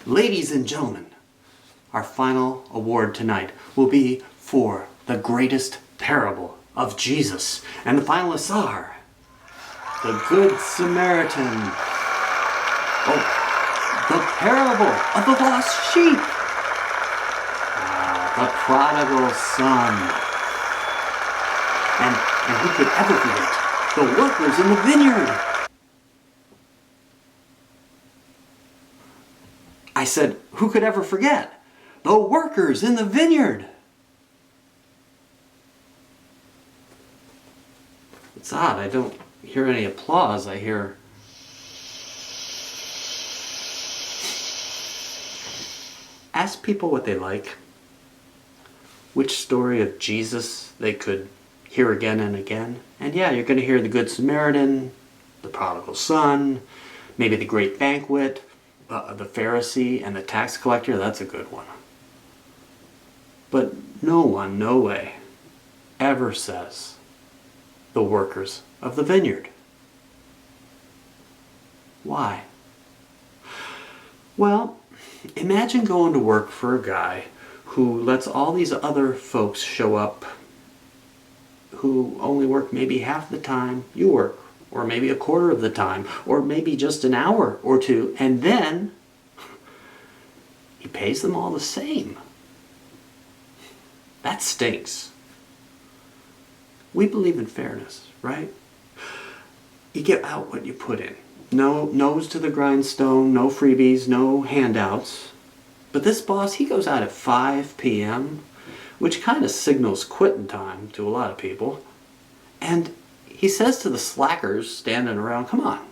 Ladies and gentlemen, our final award tonight will be for the greatest parable of Jesus. And the finalists are the Good Samaritan, the parable of the lost sheep, the prodigal son, and who could ever forget the workers in the vineyard. I said, who could ever forget the workers in the vineyard? It's odd, I don't hear any applause. I hear ask people what they like, which story of Jesus they could hear again and again. And yeah, you're going to hear the Good Samaritan, the prodigal son, maybe the great banquet, the Pharisee and the tax collector. That's a good one. But no one, no way, ever says the workers of the vineyard. Why? Well, imagine going to work for a guy who lets all these other folks show up who only work maybe half the time you work, or maybe a quarter of the time, or maybe just an hour or two, and then he pays them all the same. That stinks. We believe in fairness, right? You get out what you put in. No nose to the grindstone, no freebies, no handouts. But this boss, he goes out at 5 p.m., which kind of signals quitting time to a lot of people. And he says to the slackers standing around, come on,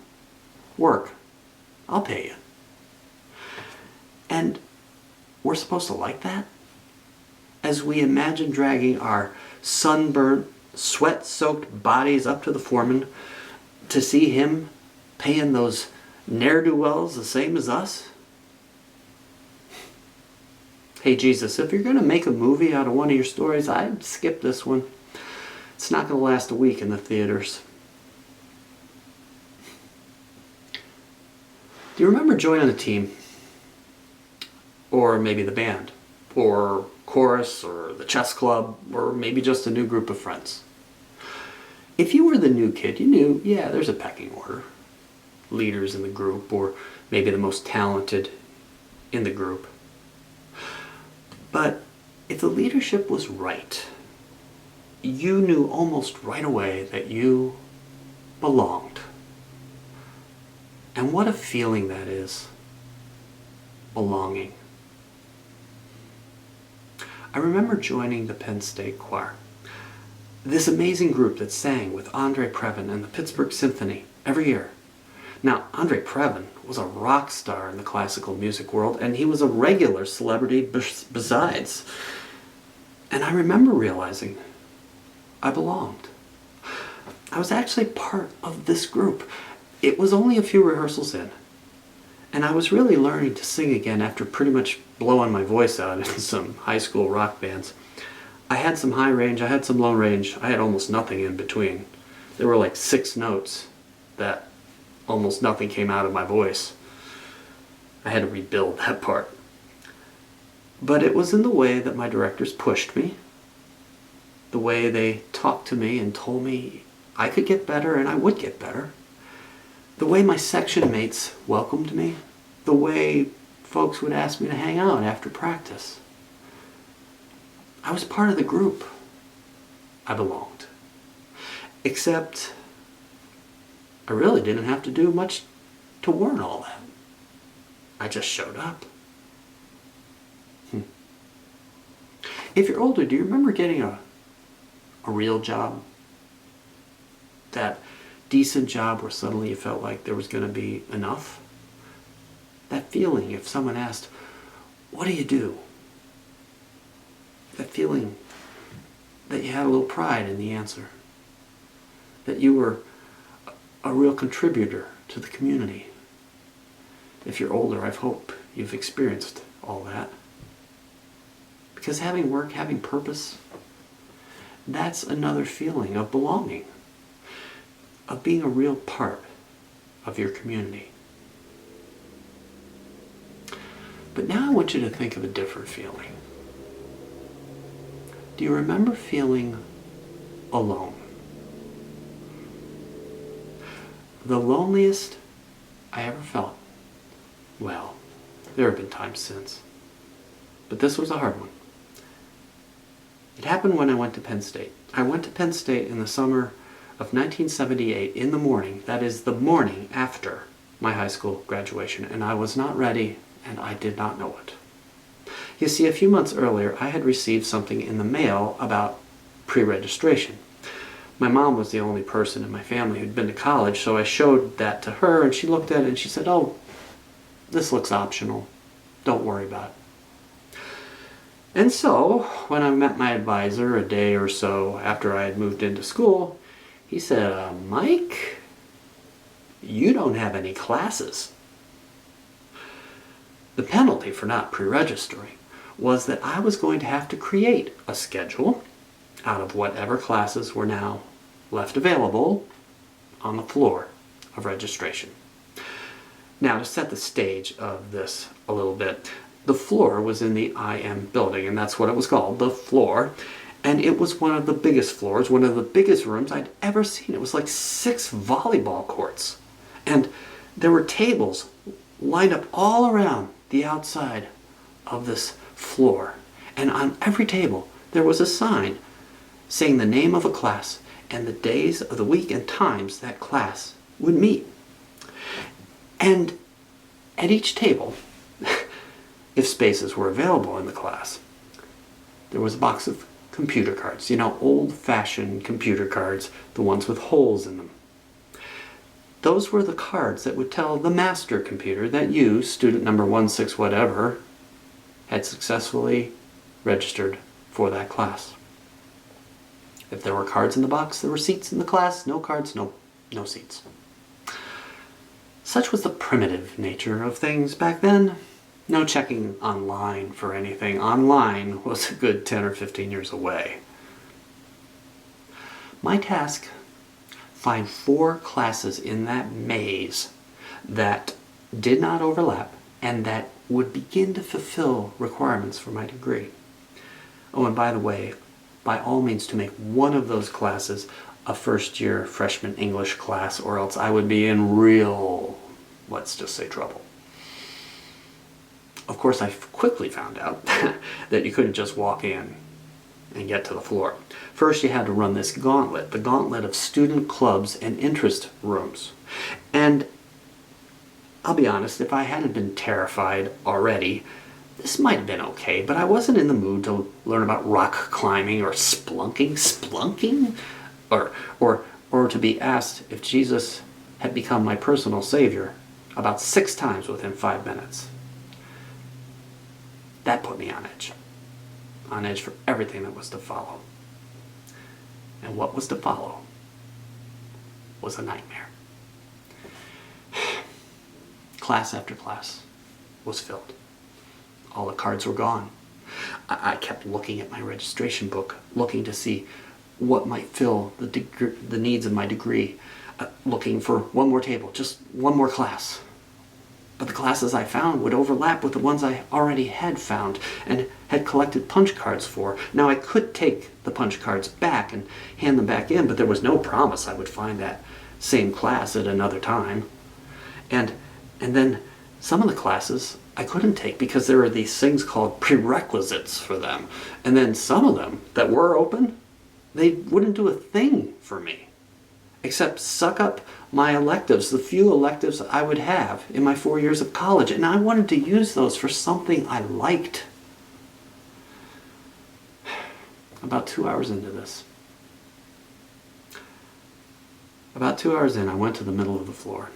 work, I'll pay you. And we're supposed to like that? As we imagine dragging our sunburnt, sweat-soaked bodies up to the foreman to see him paying those ne'er-do-wells the same as us? Hey Jesus, if you're going to make a movie out of one of your stories, I'd skip this one. It's not going to last a week in the theaters. Do you remember joining a team? Or maybe the band? Or chorus? Or the chess club? Or maybe just a new group of friends? If you were the new kid, you knew, yeah, there's a pecking order. Leaders in the group, or maybe the most talented in the group. But if the leadership was right, you knew almost right away that you belonged. And what a feeling that is, belonging. I remember joining the Penn State Choir, this amazing group that sang with Andre Previn and the Pittsburgh Symphony every year. Now, Andre Previn was a rock star in the classical music world, and he was a regular celebrity besides. And I remember realizing I belonged. I was actually part of this group. It was only a few rehearsals in, and I was really learning to sing again after pretty much blowing my voice out in some high school rock bands. I had some high range, I had some low range, I had almost nothing in between. There were like 6 notes that almost nothing came out of my voice. I had to rebuild that part. But it was in the way that my directors pushed me, the way they talked to me and told me I could get better and I would get better, the way my section mates welcomed me, the way folks would ask me to hang out after practice. I was part of the group. I belonged. Except I really didn't have to do much to warrant all that. I just showed up. If you're older, do you remember getting a real job? That decent job where suddenly you felt like there was going to be enough? That feeling if someone asked, what do you do? That feeling that you had a little pride in the answer. That you were a real contributor to the community. If you're older, I hope you've experienced all that. Because having work, having purpose, that's another feeling of belonging, of being a real part of your community. But now I want you to think of a different feeling. Do you remember feeling alone? The loneliest I ever felt? Well, there have been times since. But this was a hard one. It happened when I went to Penn State. I went to Penn State in the summer of 1978 in the morning. That is the morning after my high school graduation. And I was not ready, and I did not know it. You see, a few months earlier, I had received something in the mail about pre-registration. My mom was the only person in my family who'd been to college, so I showed that to her, and she looked at it and she said, "Oh, this looks optional. Don't worry about it." And so, when I met my advisor a day or so after I had moved into school, he said, "Mike, you don't have any classes." The penalty for not pre-registering was that I was going to have to create a schedule out of whatever classes were now left available on the floor of registration. Now, to set the stage of this a little bit, the floor was in the IM building, and that's what it was called, the floor. And it was one of the biggest floors, one of the biggest rooms I'd ever seen. It was like 6 volleyball courts. And there were tables lined up all around the outside of this floor. And on every table, there was a sign saying the name of a class and the days of the week and times that class would meet. And at each table, if spaces were available in the class, there was a box of computer cards, old-fashioned computer cards, the ones with holes in them. Those were the cards that would tell the master computer that you, student number 16 whatever, had successfully registered for that class. If there were cards in the box, there were seats in the class. No cards, no seats. Such was the primitive nature of things back then. No checking online for anything. Online was a good 10 or 15 years away. My task, find 4 classes in that maze that did not overlap and that would begin to fulfill requirements for my degree. Oh, and by the way, by all means to make one of those classes a first-year freshman English class, or else I would be in real, let's just say, trouble. Of course, I quickly found out that you couldn't just walk in and get to the floor. First, you had to run this gauntlet, the gauntlet of student clubs and interest rooms. And I'll be honest, if I hadn't been terrified already, this might have been okay, but I wasn't in the mood to learn about rock climbing or spelunking, or to be asked if Jesus had become my personal savior about 6 times within 5 minutes. That put me on edge for everything that was to follow. And what was to follow was a nightmare. Class after class was filled. All the cards were gone. I kept looking at my registration book, looking to see what might fill the needs of my degree, looking for one more table, just one more class. But the classes I found would overlap with the ones I already had found and had collected punch cards for. Now, I could take the punch cards back and hand them back in, but there was no promise I would find that same class at another time. And then some of the classes I couldn't take because there were these things called prerequisites for them. And then some of them that were open, they wouldn't do a thing for me except suck up my electives, the few electives I would have in my 4 years of college. And I wanted to use those for something I liked. About 2 hours into this. About 2 hours in, I went to the middle of the floor,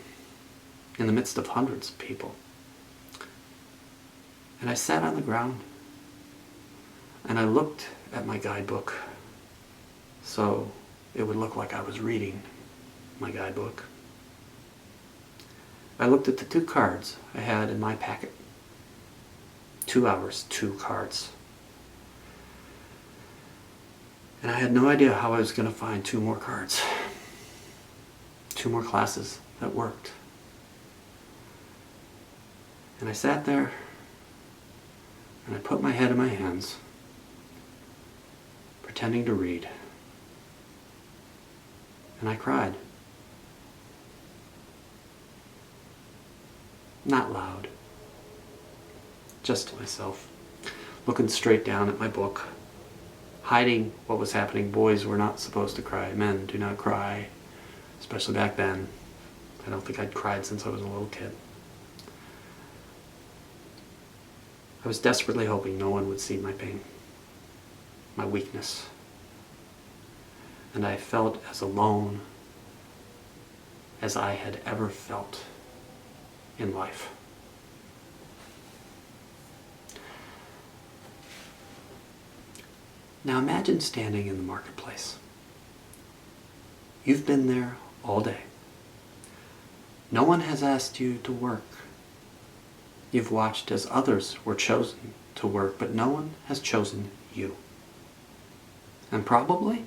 in the midst of hundreds of people. And I sat on the ground, and I looked at my guidebook, so it would look like I was reading my guidebook. I looked at the 2 cards I had in my packet. 2 hours, 2 cards. And I had no idea how I was going to find 2 more cards. 2 more classes that worked. And I sat there And I put my head in my hands, pretending to read. And I cried. Not loud. Just to myself, looking straight down at my book, hiding what was happening. Boys were not supposed to cry. Men do not cry, especially back then. I don't think I'd cried since I was a little kid. I was desperately hoping no one would see my pain, my weakness. And I felt as alone as I had ever felt in life. Now imagine standing in the marketplace. You've been there all day. No one has asked you to work. You've watched as others were chosen to work, but no one has chosen you. And probably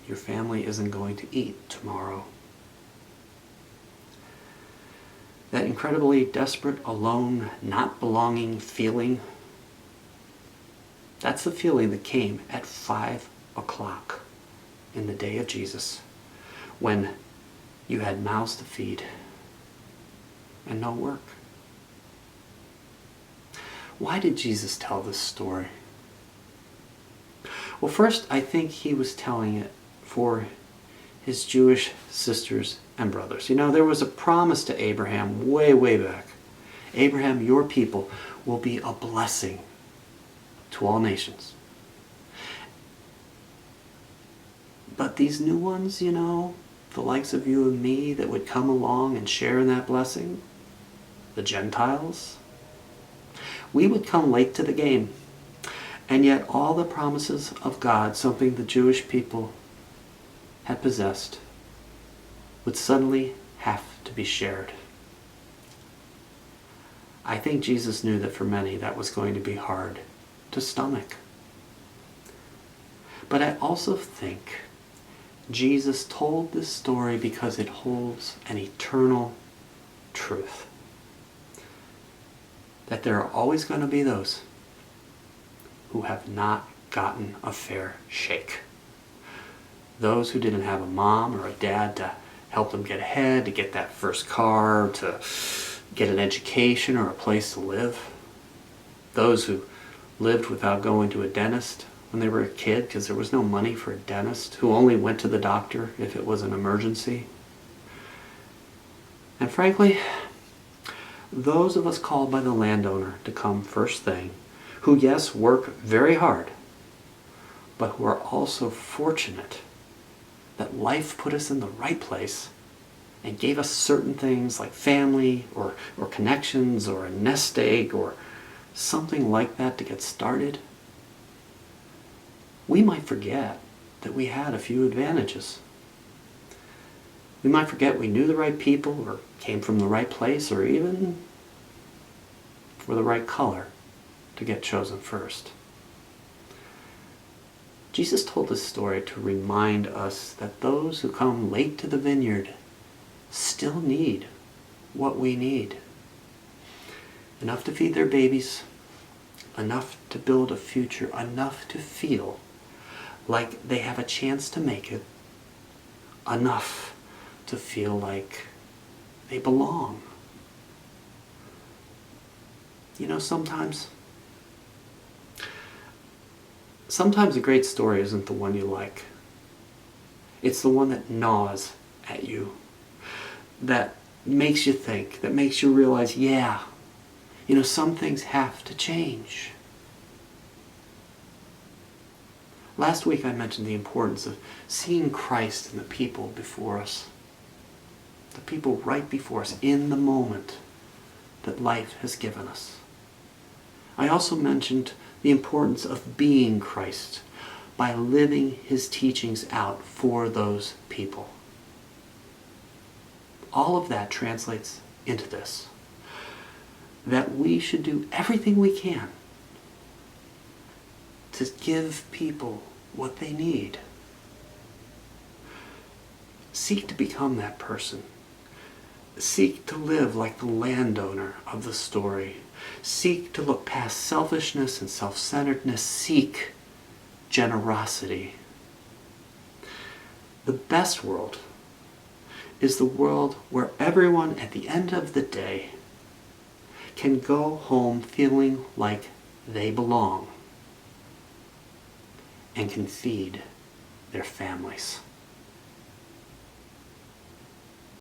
your family isn't going to eat tomorrow. That incredibly desperate, alone, not belonging feeling, that's the feeling that came at 5 o'clock in the day of Jesus, when you had mouths to feed and no work. Why did Jesus tell this story? Well, first, I think he was telling it for his Jewish sisters and brothers. You know, there was a promise to Abraham way, way back. Abraham, your people, will be a blessing to all nations. But these new ones, you know, the likes of you and me that would come along and share in that blessing, the Gentiles, we would come late to the game. And yet all the promises of God, something the Jewish people had possessed, would suddenly have to be shared. I think Jesus knew that for many that was going to be hard to stomach. But I also think Jesus told this story because it holds an eternal truth. That there are always going to be those who have not gotten a fair shake. Those who didn't have a mom or a dad to help them get ahead, to get that first car, to get an education or a place to live. Those who lived without going to a dentist when they were a kid because there was no money for a dentist, who only went to the doctor if it was an emergency. And frankly, those of us called by the landowner to come first thing, who, yes, work very hard, but who are also fortunate that life put us in the right place and gave us certain things like family or connections or a nest egg or something like that to get started. We might forget that we had a few advantages. We might forget we knew the right people or came from the right place or even for the right color to get chosen first. Jesus told this story to remind us that those who come late to the vineyard still need what we need. Enough to feed their babies, enough to build a future, enough to feel like they have a chance to make it, enough to feel like they belong. You know, sometimes a great story isn't the one you like. It's the one that gnaws at you, that makes you think, that makes you realize, yeah, you know, some things have to change. Last week I mentioned the importance of seeing Christ in the people before us. The people right before us in the moment that life has given us. I also mentioned the importance of being Christ by living his teachings out for those people. All of that translates into this, that we should do everything we can to give people what they need. Seek to become that person Seek to live like the landowner of the story. Seek to look past selfishness and self-centeredness. Seek generosity. The best world is the world where everyone at the end of the day can go home feeling like they belong and can feed their families.